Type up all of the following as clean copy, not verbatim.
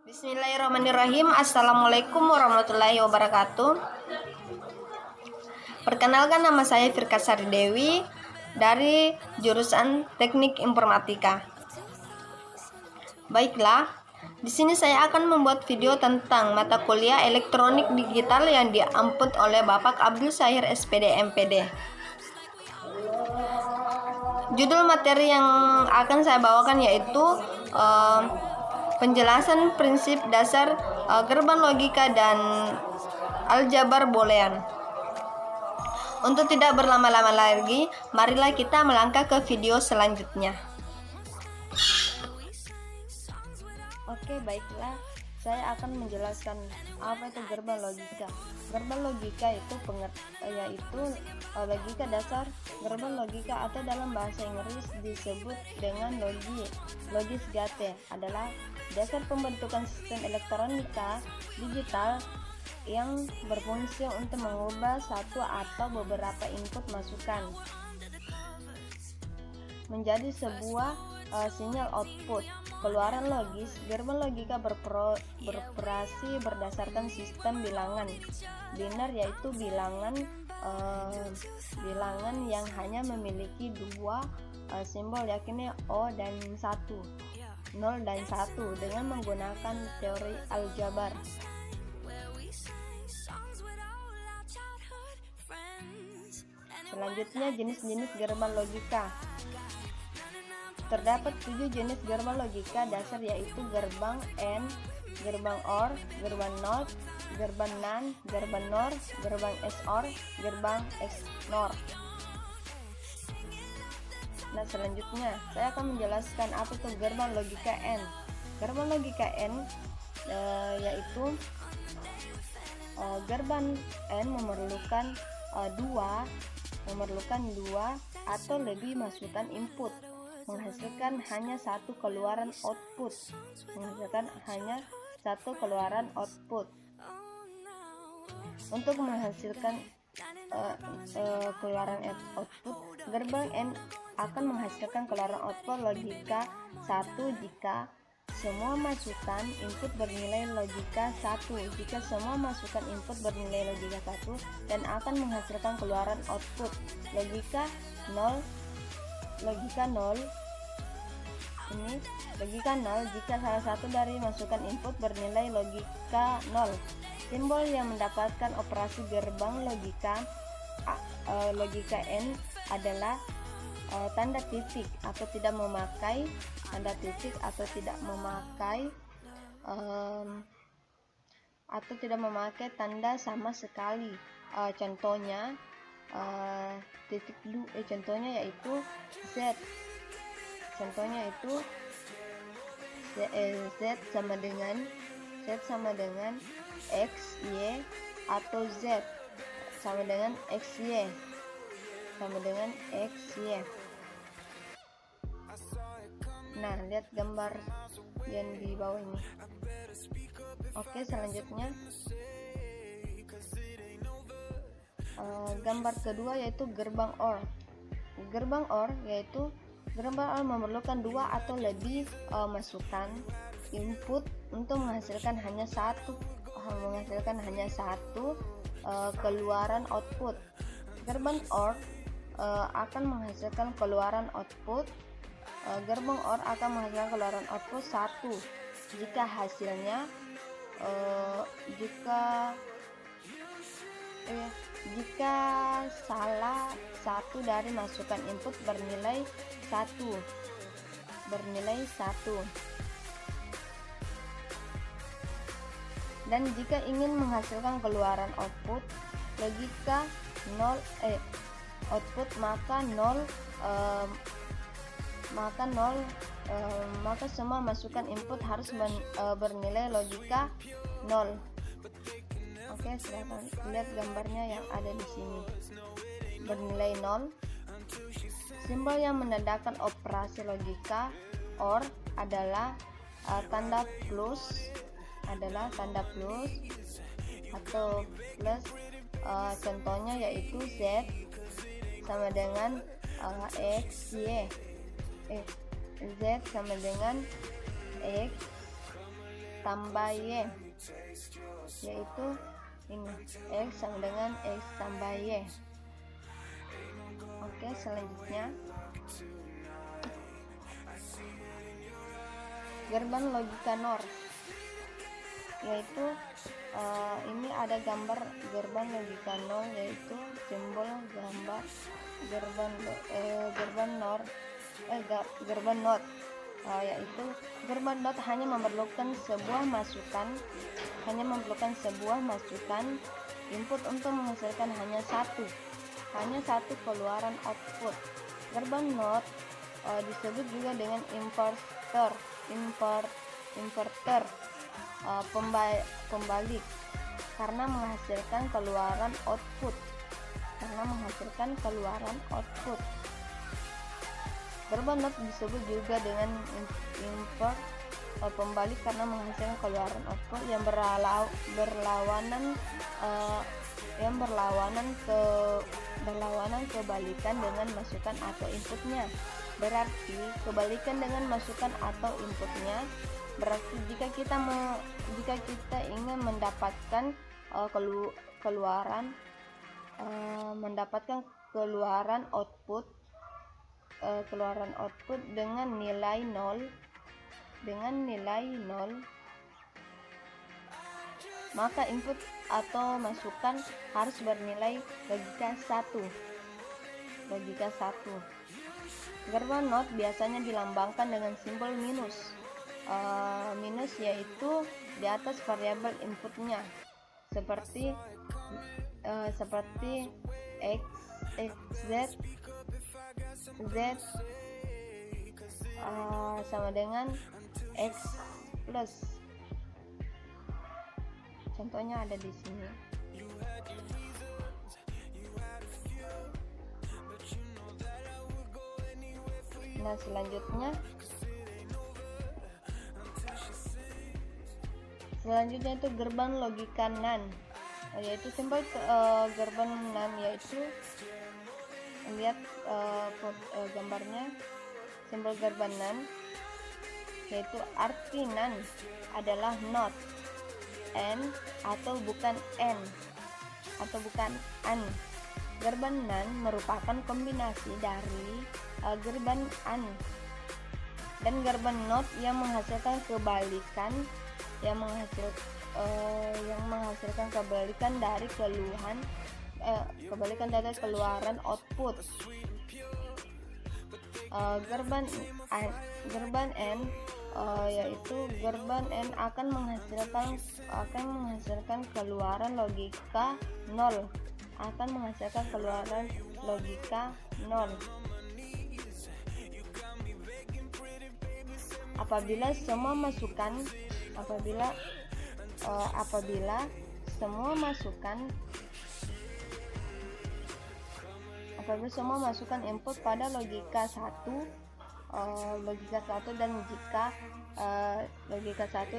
Bismillahirrahmanirrahim. Assalamualaikum warahmatullahi wabarakatuh. Perkenalkan, nama saya Firka Sari Dewi dari jurusan Teknik Informatika. Baiklah, di sini saya akan membuat video tentang mata kuliah Elektronik Digital yang diamput oleh Bapak Abdul Syahir SPD MPD. Judul materi yang akan saya bawakan yaitu penjelasan prinsip dasar gerbang logika dan aljabar boolean. Untuk tidak berlama-lama lagi, marilah kita melangkah ke video selanjutnya. Oke, baiklah. Saya akan menjelaskan apa itu gerbang logika. Gerbang logika itu yaitu logika dasar. Gerbang logika atau dalam bahasa Inggris disebut dengan logis gate adalah dasar pembentukan sistem elektronika digital yang berfungsi untuk mengubah satu atau beberapa input masukan menjadi sebuah sinyal output. Keluaran logis. Gerbang logika beroperasi berdasarkan sistem bilangan biner, yaitu bilangan yang hanya memiliki dua simbol, yakni O dan 1, 0 dan 1, dengan menggunakan teori aljabar. Selanjutnya, jenis-jenis gerbang logika. Terdapat 7 jenis gerbang logika dasar, yaitu gerbang AND, gerbang OR, gerbang NOT, gerbang NAND, gerbang NOR, gerbang XOR, gerbang XNOR. Nah, selanjutnya saya akan menjelaskan apa itu gerbang logika AND. Gerbang logika AND yaitu gerbang AND memerlukan dua atau lebih masukan input, menghasilkan hanya satu keluaran output. Untuk menghasilkan keluaran output, gerbang AND akan menghasilkan keluaran output logika 1 jika semua masukan input bernilai logika 1. Jika semua masukan input bernilai logika 1, dan akan menghasilkan keluaran output logika 0 jika salah satu dari masukan input bernilai logika 0. Simbol yang mendapatkan operasi gerbang logika AND adalah tanda titik atau tidak memakai tanda sama sekali. Contohnya contohnya yaitu Z. Contohnya itu Z sama dengan X, Y, atau Z sama dengan X, Y. Nah, lihat gambar yang di bawah ini. Oke, selanjutnya gambar kedua yaitu gerbang OR. Gerbang OR memerlukan dua atau lebih masukan input untuk menghasilkan hanya satu keluaran output. Gerbang OR akan menghasilkan keluaran output. Gerbang OR akan menghasilkan keluaran output 1 jika hasilnya jika salah satu dari masukan input bernilai 1. Dan jika ingin menghasilkan keluaran output logika 0 output maka semua masukan input harus bernilai logika 0. Oke, silakan lihat gambarnya yang ada di sini. Bernilai 0. Simbol yang menandakan operasi logika OR adalah tanda plus atau plus. Contohnya yaitu Z sama dengan X, Y. Z sama dengan X tambah Y, yaitu ini X sama dengan X tambah Y. Oke, selanjutnya gerbang logika NOR, yaitu ini ada gambar gerbang logika NOR, yaitu simbol gambar gerbang NOR, yaitu gerbang NOR hanya memerlukan sebuah masukan input untuk menghasilkan hanya satu keluaran output. Gerbang NOR disebut juga dengan inverter, pembalik, karena menghasilkan keluaran output. Gerbang NOT disebut juga dengan pembalik karena menghasilkan keluaran output yang berlawanan kebalikan dengan masukan atau inputnya. Berarti kebalikan dengan masukan atau inputnya berarti jika kita ingin mendapatkan keluaran output dengan nilai 0, maka input atau masukan harus bernilai logika 1. Gerbang NOT biasanya dilambangkan dengan simbol minus. Minus yaitu di atas variabel inputnya, seperti X, Z sama dengan X plus. Contohnya ada di sini. Nah, selanjutnya itu gerbang logika NAND, yaitu simbol gerbang NAND, yaitu lihat gambarnya, simbol gerbang NAND, yaitu arti NAND adalah not and atau bukan and Gerbang NAND merupakan kombinasi dari gerbang AND dan gerbang NOT yang menghasilkan kebalikan dari keluaran output. Gerbang AND yaitu gerbang AND akan menghasilkan keluaran logika 0. Apabila semua masukan input pada logika 1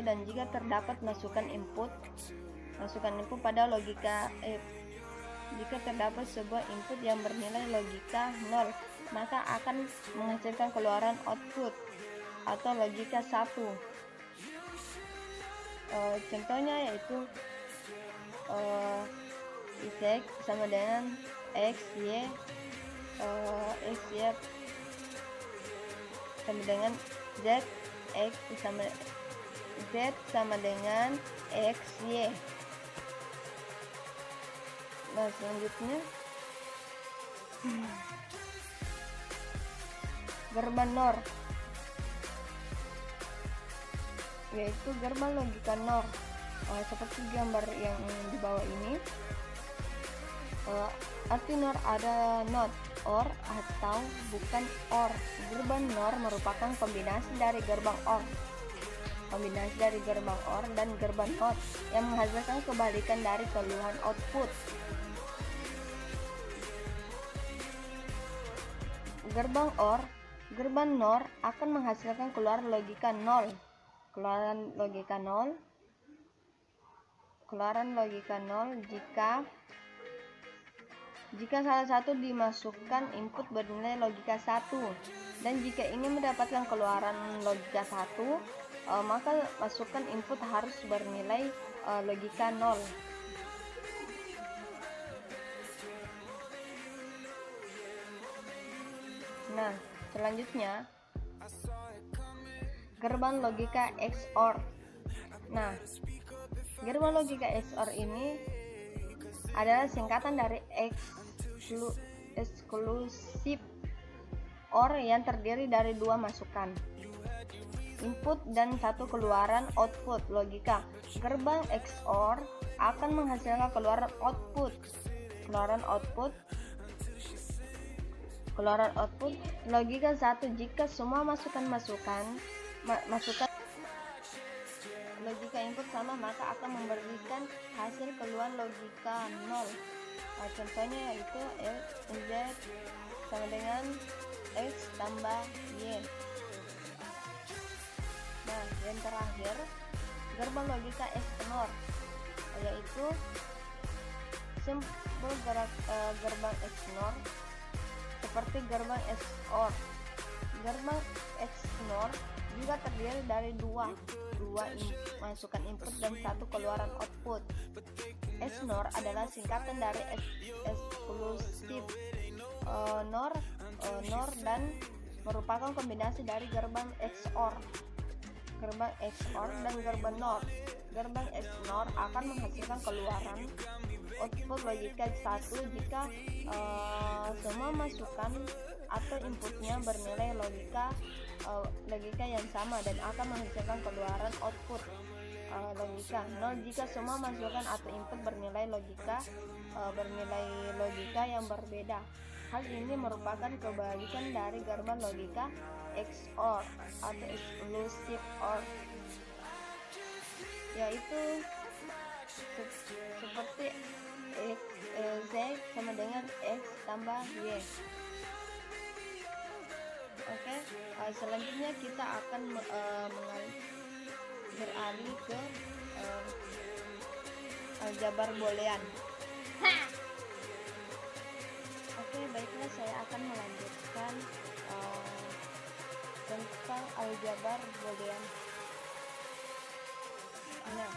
dan jika terdapat masukan input pada logika jika terdapat sebuah input yang bernilai logika 0, maka akan menghasilkan keluaran output atau logika 1. Contohnya yaitu X sama dengan X, Y sama dengan Z, X sama dengan X, Y. Nah, selanjutnya gerbang NOR, yaitu gerbang logika NOR, seperti gambar yang di bawah ini. Arti NOR ada not, or atau bukan or. Gerbang NOR merupakan kombinasi dari gerbang OR dan gerbang NOT yang menghasilkan kebalikan dari keluaran output. Gerbang NOR akan menghasilkan keluaran logika 0. Keluaran logika 0 jika jika salah satu dimasukkan input bernilai logika 1, dan jika ingin mendapatkan keluaran logika 1, maka masukkan input harus bernilai logika 0. Nah, selanjutnya gerbang logika XOR. Nah, gerbang logika XOR ini adalah singkatan dari exclusive OR yang terdiri dari 2 masukan input dan 1 keluaran output logika. Gerbang XOR akan menghasilkan keluaran output logika 1 jika semua masukan logika input sama, maka akan memberikan hasil keluar logika 0. Contohnya yaitu Z sama dengan X tambah Y. Nah, yang terakhir gerbang logika XNOR, yaitu simbol gerbang XNOR seperti gerbang XOR. Gerbang XNOR juga terdiri dari dua masukan input dan 1 keluaran output. XNOR adalah singkatan dari exclusive NOR dan merupakan kombinasi dari gerbang XOR dan gerbang NOR. Gerbang XNOR akan menghasilkan keluaran output logika 1 jika semua masukan atau inputnya bernilai logika yang sama, dan akan menghasilkan keluaran output logika 0 jika semua masukan atau input bernilai logika yang berbeda. Hal ini merupakan kebalikan dari gerbang logika XOR atau exclusive OR, yaitu seperti Z sama dengan X tambah Y. Oke, selanjutnya kita akan beralih ke aljabar boolean. Oke, baiklah, saya akan melanjutkan tentang aljabar boolean. Nah,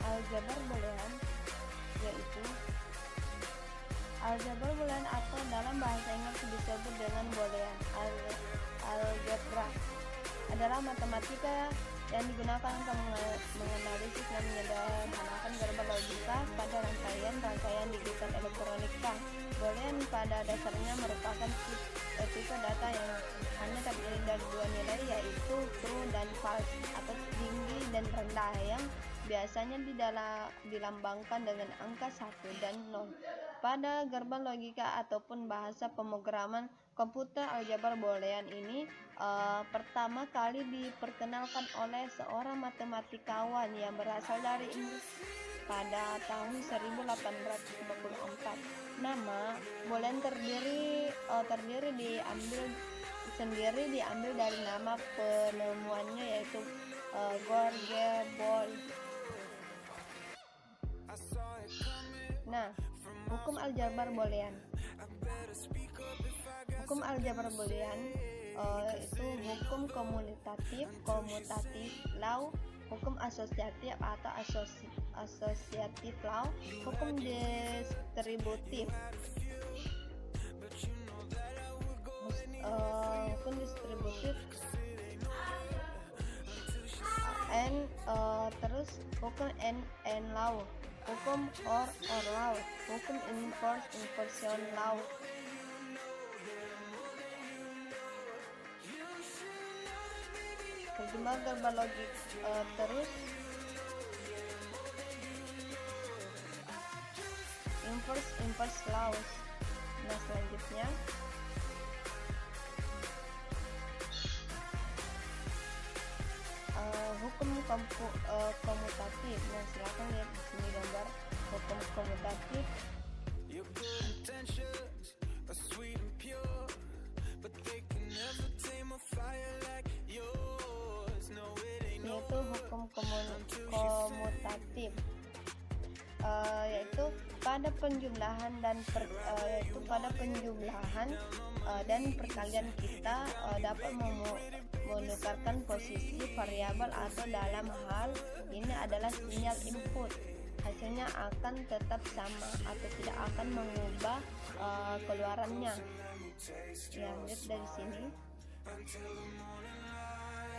aljabar boolean yaitu aljabar boolean atau dalam bahasa Inggris disebut dengan boolean algebra adalah matematika yang digunakan untuk menganalisis dan menyederhanakan gerbang logika pada rangkaian digital elektronika. Boolean pada dasarnya merupakan tipe data yang hanya terdiri dari 2 nilai, yaitu true dan false atau tinggi dan rendah, yang biasanya dilambangkan dengan angka 1 dan 0. Pada gerbang logika ataupun bahasa pemrograman komputer, aljabar boolean ini pertama kali diperkenalkan oleh seorang matematikawan yang berasal dari Inggris pada tahun 1854. Nama boolean diambil dari nama penemuannya, yaitu George Boole. Nah, hukum aljabar boolean. Hukum aljabar boolean itu hukum komutatif law, hukum asosiatif atau asosiatif law, hukum distributif. Hukum distributif terus hukum and law, hukum or law, hukum inversion law. Terjemah gerbang logik terus inverse laws. Nah, selanjutnya hukum komutatif. Nah, silakan lihat di sini gambar hukum komutatif. Yaitu hukum komutatif. yaitu pada penjumlahan dan perkalian kita dapat menukarkan posisi variabel atau dalam hal ini adalah sinyal input. Hasilnya akan tetap sama atau tidak akan mengubah keluarannya. Ya, lihat dari sini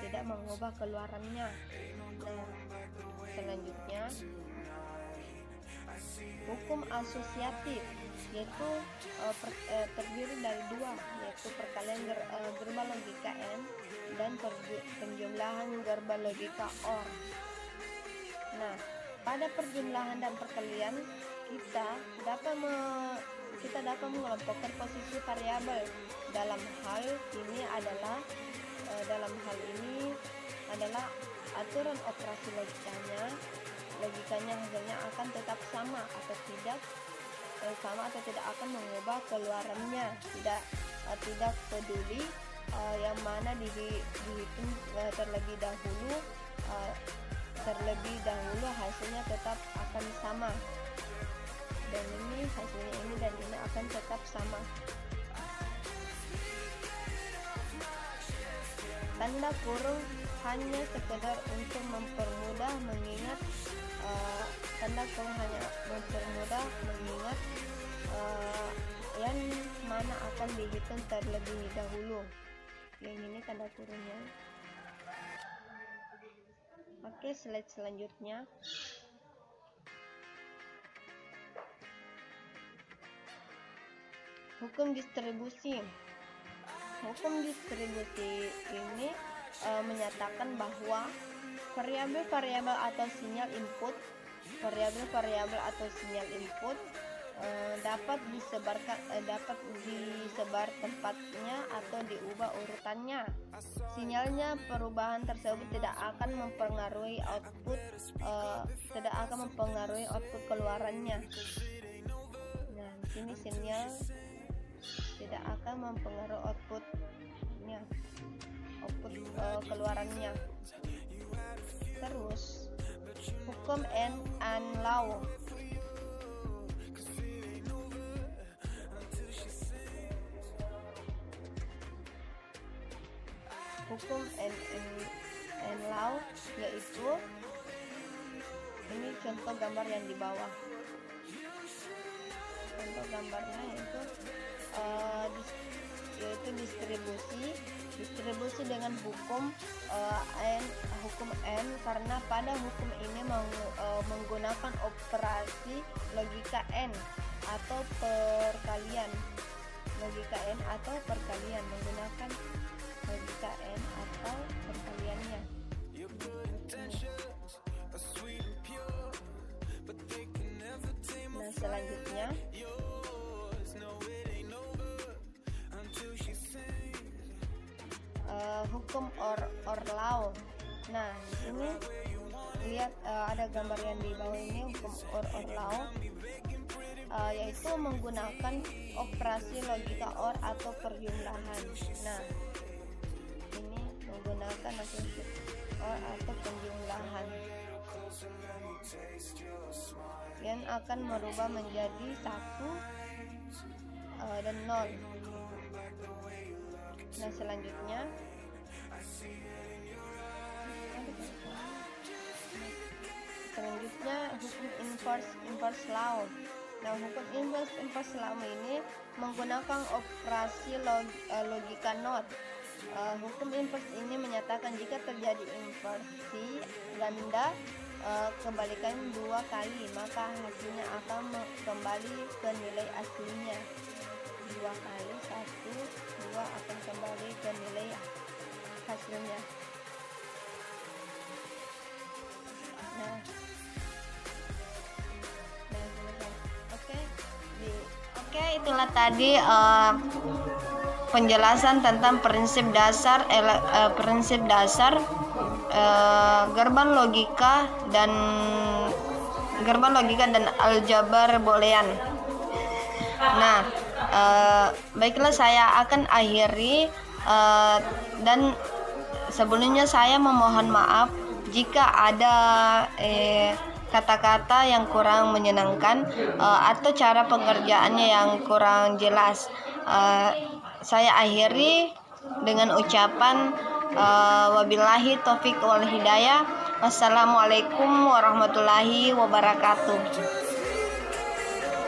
tidak mengubah keluarannya. Nah, selanjutnya hukum asosiatif, yaitu terdiri dari dua, yaitu perkalian gerbang logika AND dan penjumlahan gerbang logika OR. Nah, pada perjumlahan dan perkalian kita dapat mengelompokkan posisi variabel. Dalam hal ini adalah aturan operasi logikanya hasilnya akan tetap sama atau tidak akan mengubah keluarannya. Tidak peduli yang mana dihitung terlebih dahulu hasilnya tetap akan sama. Dan ini hasilnya ini dan ini akan tetap sama. Tanda kurung hanya sekedar untuk mempermudah mengingat yang mana akan dihitung terlebih dahulu. Yang ini tanda kurungnya. Oke, slide selanjutnya. Hukum distribusi. Hukum distribusi ini menyatakan bahwa variabel-variabel atau sinyal input dapat disebar tempatnya atau diubah urutannya. Sinyalnya perubahan tersebut tidak akan mempengaruhi output keluarannya. Nah, di sini sinyal tidak akan mempengaruhi output keluarannya. Terus hukum and law. Hukum and law yaitu ini contoh gambar yang di bawah. Contoh gambarnya yaitu distribusi dengan hukum N, karena pada hukum ini menggunakan operasi logika N atau perkalian. Menggunakan logika N atau perkaliannya. Nah, selanjutnya hukum or law. Nah, di sini lihat ada gambar yang di bawah ini, hukum or law, yaitu menggunakan operasi logika OR atau perjumlahan. Nah, ini menggunakan operasi OR atau penjumlahan yang akan merubah menjadi 1 dan 0. Nah, selanjutnya hukum inverse law. Nah, hukum inverse law ini menggunakan operasi logika NOT. Hukum inverse ini menyatakan jika terjadi inversi ganda kebalikan 2 kali, maka hasilnya akan kembali ke nilai aslinya. 2 kali 1, 2 akan kembali ke nilai hasilnya. Nah, Oke, itulah tadi penjelasan tentang prinsip dasar gerbang logika dan aljabar boolean. Nah, baiklah, saya akan akhiri dan sebelumnya saya memohon maaf jika ada kata-kata yang kurang menyenangkan atau cara pengerjaannya yang kurang jelas. Saya akhiri dengan ucapan wabillahi taufik wal hidayah. Wassalamualaikum warahmatullahi wabarakatuh.